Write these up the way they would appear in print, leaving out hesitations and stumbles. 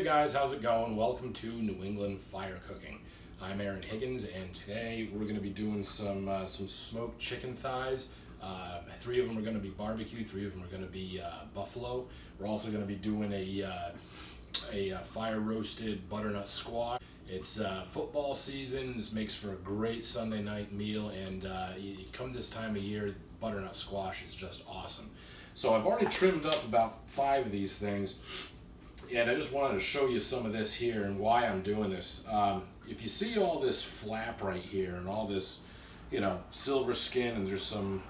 Hey guys, how's it going? Welcome to New England Fire Cooking. I'm Aaron Higgins, and today we're going to be doing some smoked chicken thighs. 3 of them are going to be barbecue, 3 of them are going to be buffalo. We're also going to be doing a fire roasted butternut squash. It's football season. This makes for a great Sunday night meal, and you come this time of year, butternut squash is just awesome. So I've already trimmed up about 5 of these things, and I just wanted to show you some of this here and why I'm doing this. If you see all this flap right here and all this, silver skin, and there's some,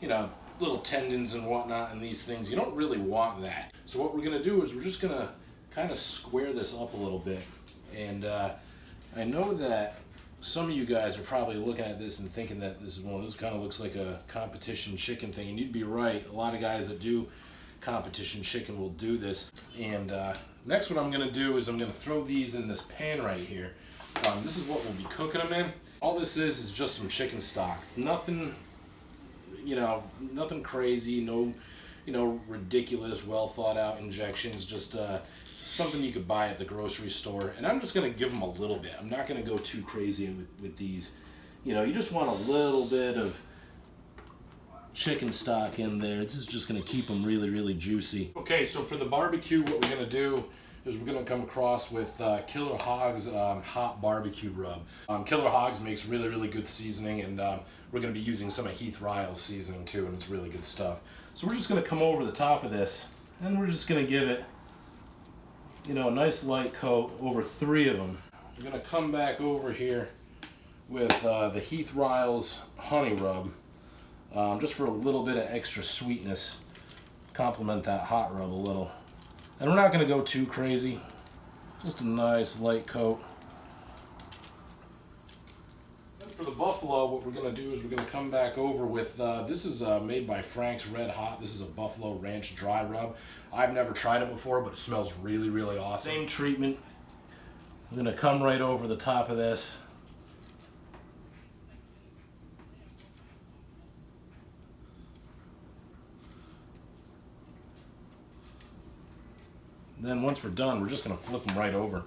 little tendons and whatnot in these things, you don't really want that. So what we're going to do is we're just going to kind of square this up a little bit. And I know that some of you guys are probably looking at this and thinking that this kind of looks like a competition chicken thing, and you'd be right. A lot of guys that do competition chicken will do this. And next, what I'm going to do is I'm going to throw these in this pan right here. This is what we'll be cooking them in. All this is just some chicken stock. It's nothing, nothing crazy. No, ridiculous, well thought out injections. Just something you could buy at the grocery store. And I'm just going to give them a little bit. I'm not going to go too crazy with these. You just want a little bit of chicken stock in there. This is just going to keep them really, really juicy. Okay, so for the barbecue, what we're going to do is we're going to come across with Killer Hogs hot barbecue rub. Killer Hogs makes really, really good seasoning, and we're going to be using some of Heath Ryle's seasoning too, and it's really good stuff. So we're just going to come over the top of this, and we're just going to give it, a nice light coat over 3 of them. We're going to come back over here with the Heath Ryle's honey rub. Just for a little bit of extra sweetness, complement that hot rub a little. And we're not going to go too crazy, just a nice light coat. And for the buffalo, what we're going to do is we're going to come back over with, this is made by Frank's Red Hot. This is a Buffalo Ranch dry rub. I've never tried it before, but it smells really, really awesome. Same treatment. I'm going to come right over the top of this. Then once we're done, we're just going to flip them right over.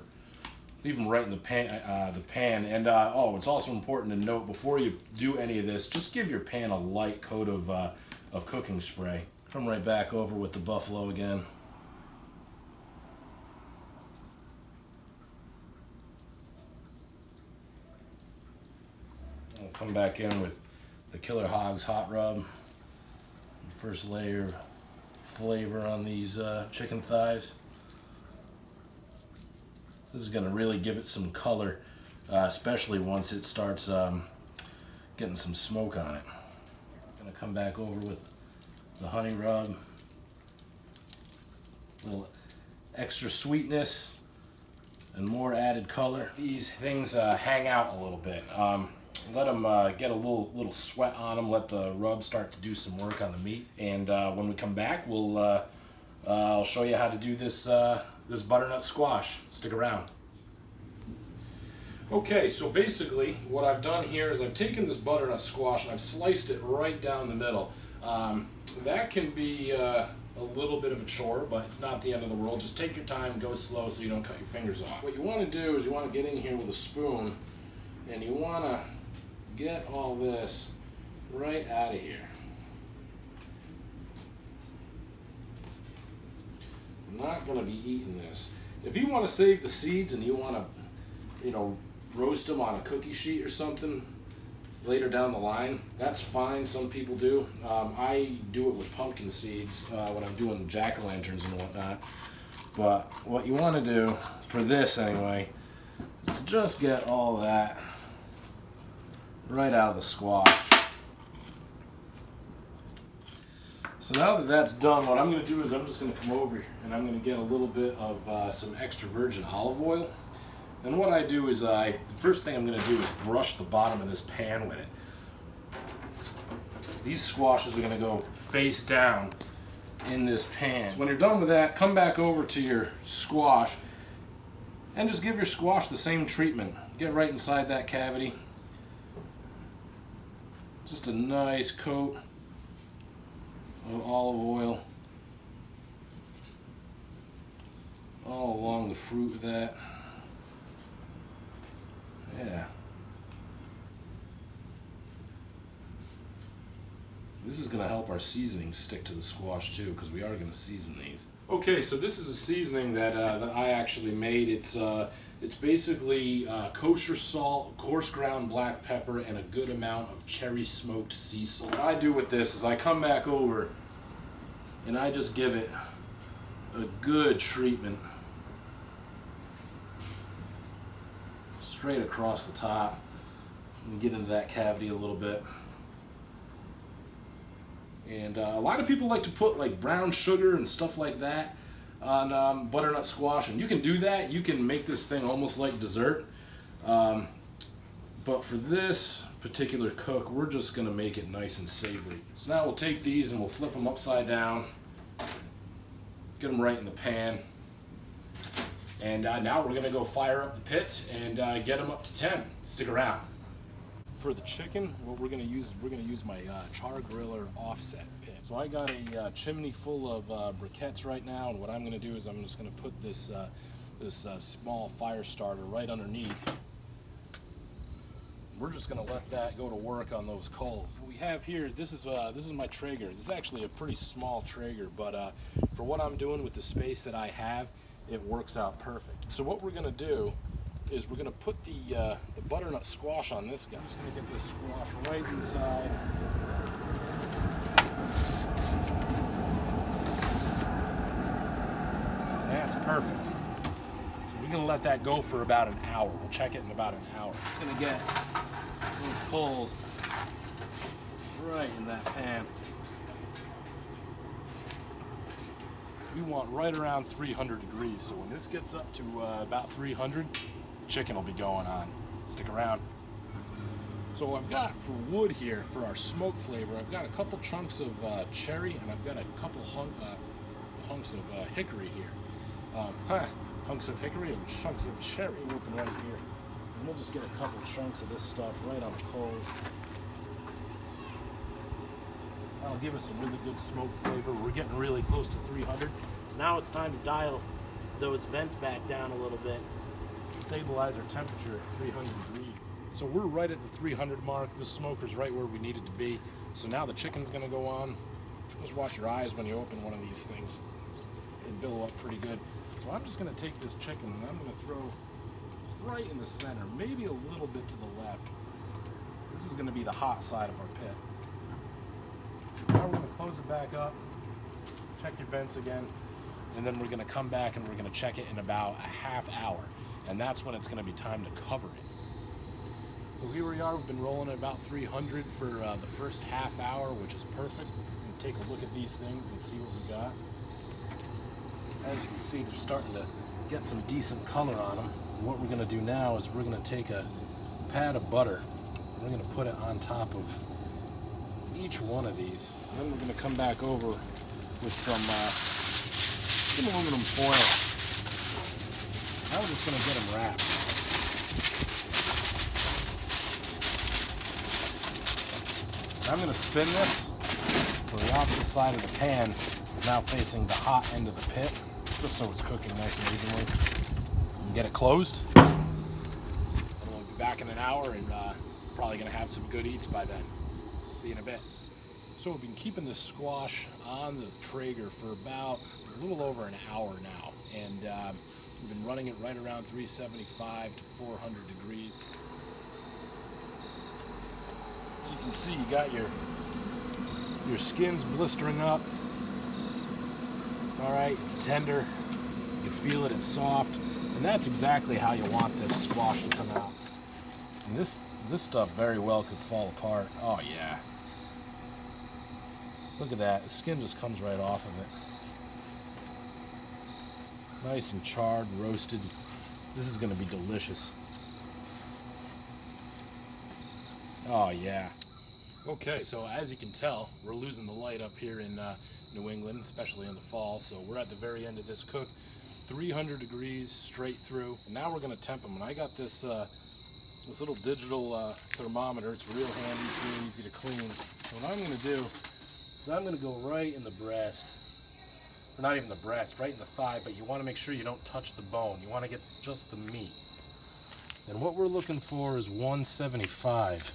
Leave them right in the pan. And it's also important to note, before you do any of this, just give your pan a light coat of cooking spray. Come right back over with the buffalo again. I'll come back in with the Killer Hogs hot rub. First layer of flavor on these chicken thighs. This is going to really give it some color, especially once it starts getting some smoke on it. I'm going to come back over with the honey rub. A little extra sweetness and more added color. These things hang out a little bit. Let them get a little sweat on them. Let the rub start to do some work on the meat. And when we come back, I'll show you how to do this this butternut squash. Stick around. Okay, so basically what I've done here is I've taken this butternut squash and I've sliced it right down the middle. That can be a little bit of a chore, but it's not the end of the world. Just take your time, go slow so you don't cut your fingers off. What you want to do is you want to get in here with a spoon, and you want to get all this right out of here. I'm not going to be eating this. If you want to save the seeds and you want to, roast them on a cookie sheet or something later down the line, that's fine. Some people do. I do it with pumpkin seeds when I'm doing jack-o'-lanterns and whatnot. But what you want to do, for this anyway, is to just get all that right out of the squash. So now that that's done, what I'm going to do is I'm just going to come over here and I'm going to get a little bit of some extra virgin olive oil. And what I do is the first thing I'm going to do is brush the bottom of this pan with it. These squashes are going to go face down in this pan. So when you're done with that, come back over to your squash and just give your squash the same treatment. Get right inside that cavity. Just a nice coat of olive oil. all along the fruit of that. Yeah. This is going to help our seasoning stick to the squash too, because we are going to season these. Okay, so this is a seasoning that I actually made. It's basically kosher salt, coarse ground black pepper, and a good amount of cherry smoked sea salt. What I do with this is I come back over and I just give it a good treatment straight across the top and get into that cavity a little bit. And a lot of people like to put like brown sugar and stuff like that on butternut squash, and you can do that. You can make this thing almost like dessert. But for this particular cook, we're just going to make it nice and savory. So now we'll take these and we'll flip them upside down, get them right in the pan. And now we're going to go fire up the pit and get them up to 10. Stick around. For the chicken, what we're going to use is my char griller offset pit. So I got a chimney full of briquettes right now, and what I'm going to do is I'm just going to put this small fire starter right underneath. We're just going to let that go to work on those coals. What we have here, this is my Traeger. This is actually a pretty small Traeger, but for what I'm doing with the space that I have, it works out perfect. So what we're going to do is we're going to put the butternut squash on this guy. I'm just going to get this squash right inside. That's perfect. So we're going to let that go for about an hour. We'll check it in about an hour. It's going to get those coals right in that pan. We want right around 300 degrees. So when this gets up to about 300, chicken will be going on. Stick around. So I've got for wood here, for our smoke flavor, I've got a couple chunks of cherry, and I've got a couple hunks of hickory here. Hunks of hickory and chunks of cherry open right here. And we'll just get a couple chunks of this stuff right on the coals. That'll give us a really good smoke flavor. We're getting really close to 300. So now it's time to dial those vents back down a little bit. Stabilize our temperature at 300 degrees. So we're right at the 300 mark. The smoker's right where we need it to be. So now the chicken's gonna go on. Just watch your eyes when you open one of these things. They billow up pretty good. So I'm just gonna take this chicken and I'm gonna throw right in the center, maybe a little bit to the left. This is gonna be the hot side of our pit. Now we're gonna close it back up, check your vents again, and then we're gonna come back and we're gonna check it in about a half hour. And that's when it's going to be time to cover it. So here we are, we've been rolling at about 300 for the first half hour, which is perfect. And take a look at these things and see what we got. As you can see, they're starting to get some decent color on them. And what we're going to do now is we're going to take a pad of butter, and we're going to put it on top of each one of these. And then we're going to come back over with some aluminum foil. Now we're just going to get them wrapped. I'm going to spin this so the opposite side of the pan is now facing the hot end of the pit, just so it's cooking nice and evenly. And get it closed. And we'll be back in an hour and probably going to have some good eats by then. See you in a bit. So we've been keeping this squash on the Traeger for about a little over an hour now. And we've been running it right around 375 to 400 degrees. As you can see, you got your skin's blistering up. All right, it's tender. You can feel it, it's soft. And that's exactly how you want this squash to come out. And this stuff very well could fall apart. Oh yeah. Look at that, the skin just comes right off of it. Nice and charred, roasted. This is going to be delicious. Oh yeah. Okay, so as you can tell, we're losing the light up here in New England, especially in the fall. So we're at the very end of this cook, 300 degrees straight through. And now we're going to temp them. And I got this this little digital thermometer. It's real handy, it's real easy to clean. So what I'm going to do is I'm going to go right in the breast. not even the breast, right in the thigh, but you want to make sure you don't touch the bone. You want to get just the meat. And what we're looking for is 175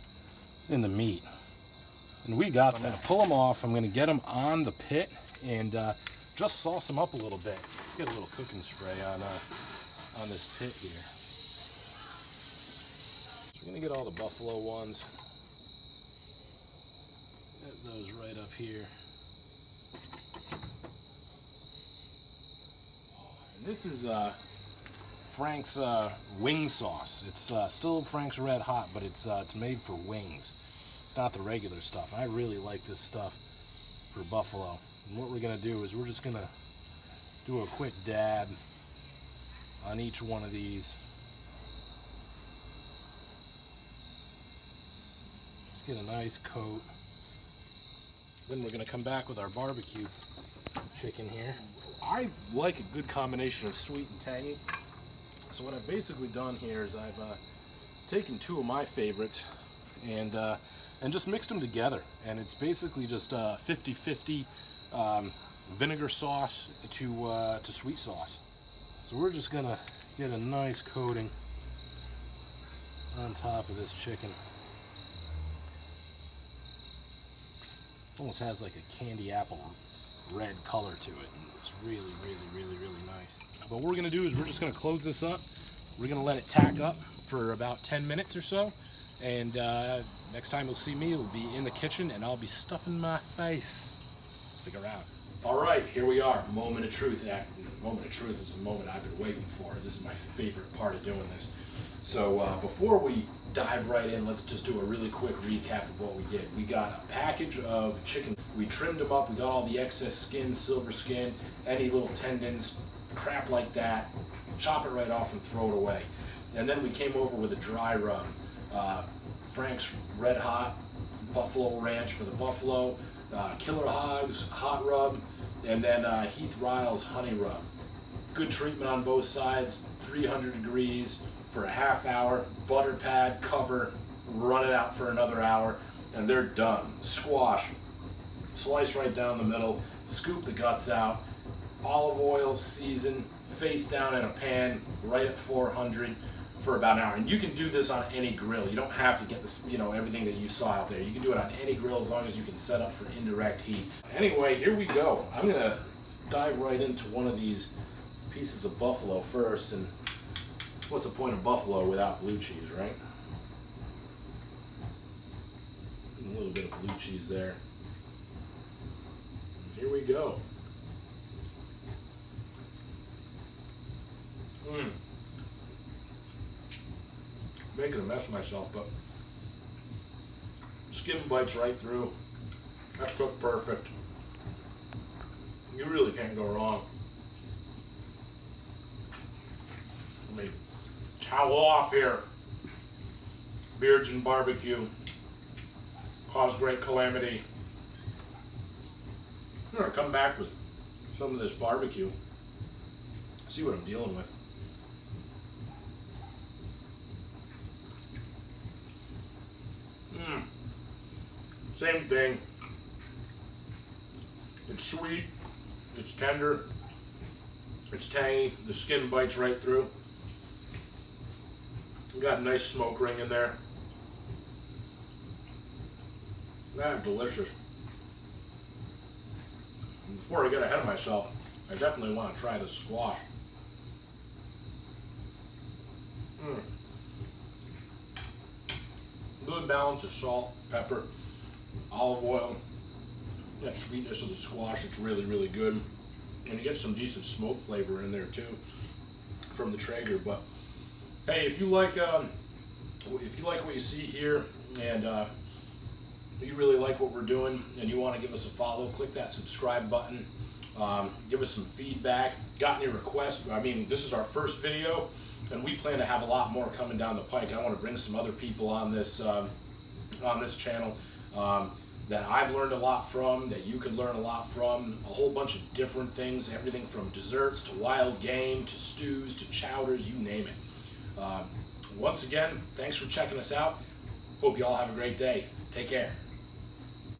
in the meat. And we got that. I'm going to pull them off. I'm going to get them on the pit and just sauce them up a little bit. Let's get a little cooking spray on this pit here. So we're going to get all the buffalo ones. Get those right up here. And this is Frank's wing sauce. It's still Frank's Red Hot, but it's made for wings. It's not the regular stuff. I really like this stuff for buffalo. And what we're gonna do is we're just gonna do a quick dab on each one of these. Just get a nice coat. Then we're gonna come back with our barbecue chicken here. I like a good combination of sweet and tangy. So what I've basically done here is I've taken two of my favorites and just mixed them together. And it's basically just 50-50 vinegar sauce to sweet sauce. So we're just gonna get a nice coating on top of this chicken. Almost has like a candy apple red color to it. It's really, really, really, really nice. But what we're gonna do is we're just gonna close this up. We're gonna let it tack up for about 10 minutes or so. And next time you'll see me, it'll be in the kitchen and I'll be stuffing my face. Stick around. All right, here we are. Moment of truth. Moment of truth is the moment I've been waiting for. This is my favorite part of doing this. So before we dive right in, let's just do a really quick recap of what we did. We got a package of chicken. We trimmed them up. We got all the excess skin, silver skin, any little tendons, crap like that. Chop it right off and throw it away. And then we came over with a dry rub. Frank's Red Hot Buffalo Ranch for the buffalo, Killer Hogs hot rub, and then Heath Ryle's honey rub. Good treatment on both sides, 300 degrees for a half hour, butter pad, cover, run it out for another hour, and they're done. Squash, slice right down the middle, scoop the guts out, olive oil, season, face down in a pan, right at 400 for about an hour. And you can do this on any grill. You don't have to get this, everything that you saw out there. You can do it on any grill as long as you can set up for indirect heat. Anyway, here we go. I'm gonna dive right into one of these pieces of buffalo first. And what's the point of buffalo without blue cheese, right? A little bit of blue cheese there. And here we go. Making a mess of myself, but skin bites right through. That's cooked perfect. You really can't go wrong. Let me towel off here. Beards and barbecue cause great calamity. I'm gonna come back with some of this barbecue. See what I'm dealing with. Same thing. It's sweet, it's tender, it's tangy, the skin bites right through. We got a nice smoke ring in there. Delicious. And before I get ahead of myself, I definitely want to try the squash. Good balance of salt, pepper, olive oil, that sweetness of the squash. It's really, really good. And you get some decent smoke flavor in there too from the Traeger. But hey, if you like what you see here and you really like what we're doing and you want to give us a follow, click that subscribe button. Give us some feedback. Got any requests? I mean, this is our first video, and we plan to have a lot more coming down the pike. I want to bring some other people on this channel that I've learned a lot from, that you could learn a lot from. A whole bunch of different things, everything from desserts to wild game to stews to chowders, you name it. Once again, thanks for checking us out. Hope you all have a great day. Take care.